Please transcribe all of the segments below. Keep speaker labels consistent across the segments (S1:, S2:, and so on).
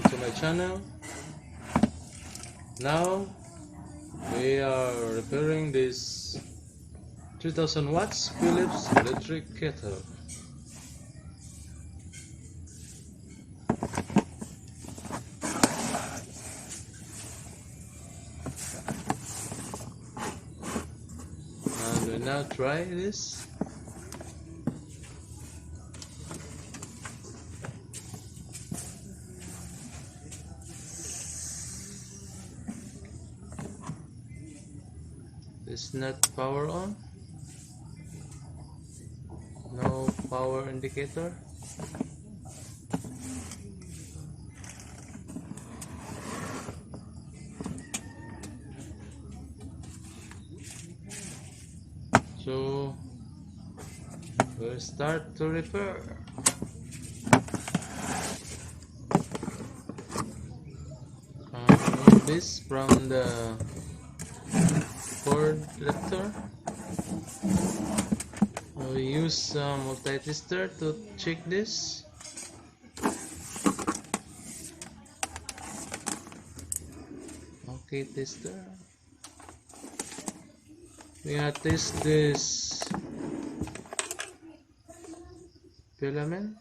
S1: to my channel. Now we are repairing this 3000 watts Philips electric kettle. And we now try this. It's not power on, no power indicator. So we'll start to repair. Remove this from the cord adapter. We use a multi-tester to check this. Okay, tester. We are test this filament.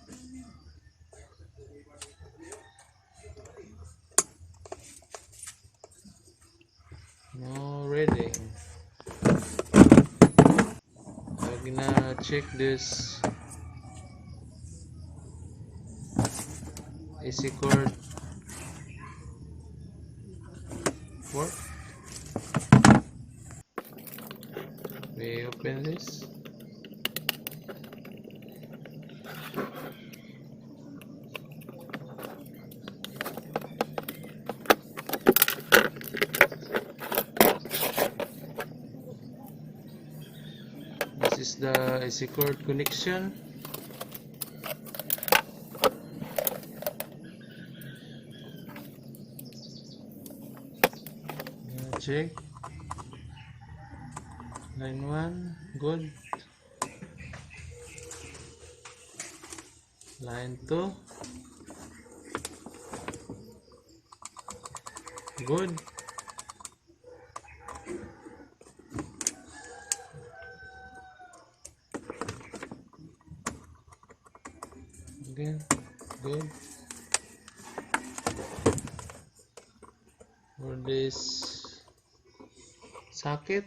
S1: No reading. I'm gonna check this AC cord work. We open this. This is the AC cord connection. Check. Line 1, good. Line 2, good. Again, good. For this socket,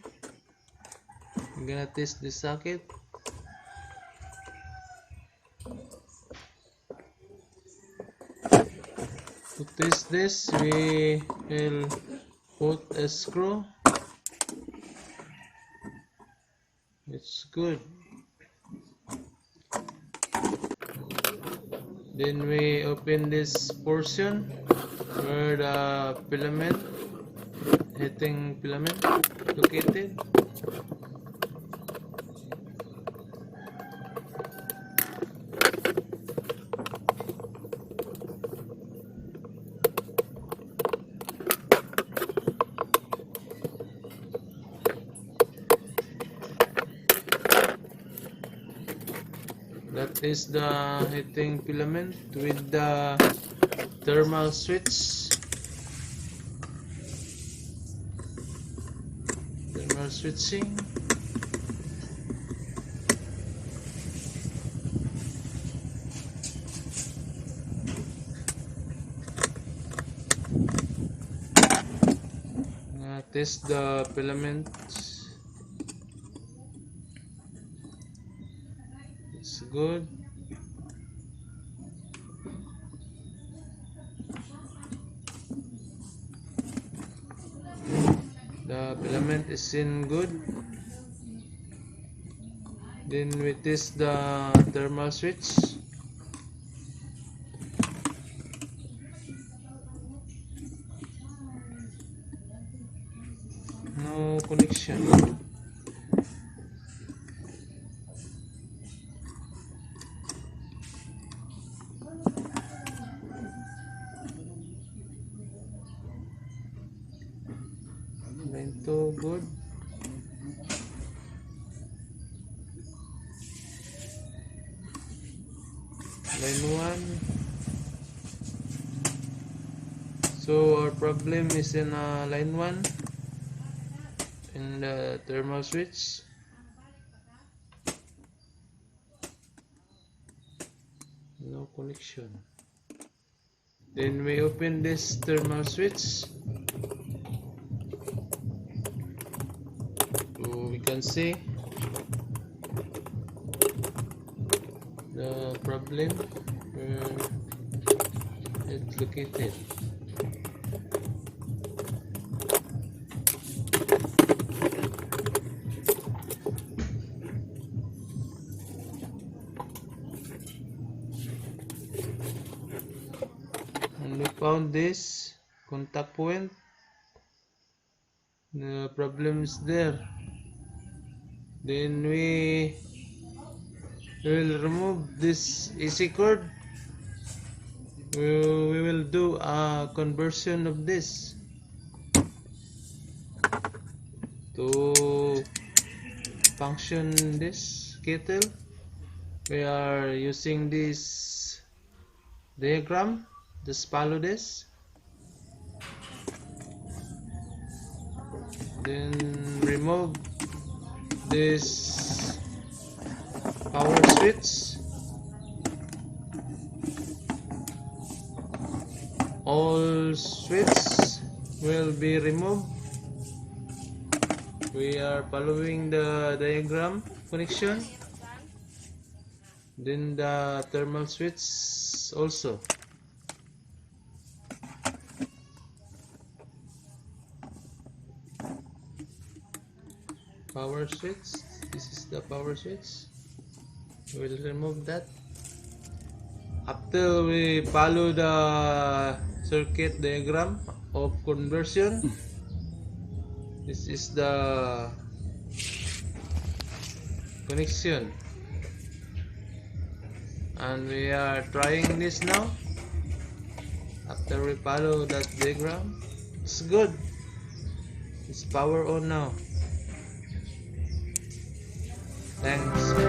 S1: I'm gonna test this socket. To test this, we will put a screw. It's good. Then we open this portion where the filament, heating filament located. That is the heating filament with the thermal switch. Thermal switching. Test the filament. It's good. The filament is in good. Then we test the thermal switch. No connection. Line 2 good. Line 1 So our problem is in line 1 in the thermal switch. No connection. Then we open this thermal switch. So we can see the problem where it's located. And we found this contact point. The problem is there. Then we will remove this AC cord. We will do a conversion of this to function this kettle. We are using this diagram. Just follow this. Then remove this power switch. All switches will be removed. We are following the diagram connection. Then the thermal switch also. Power switch. This is the power switch. We will remove that. After we follow the circuit diagram of conversion, this is the connection, and we are trying this now. After we follow that diagram, it's good. It's power on now. Thanks.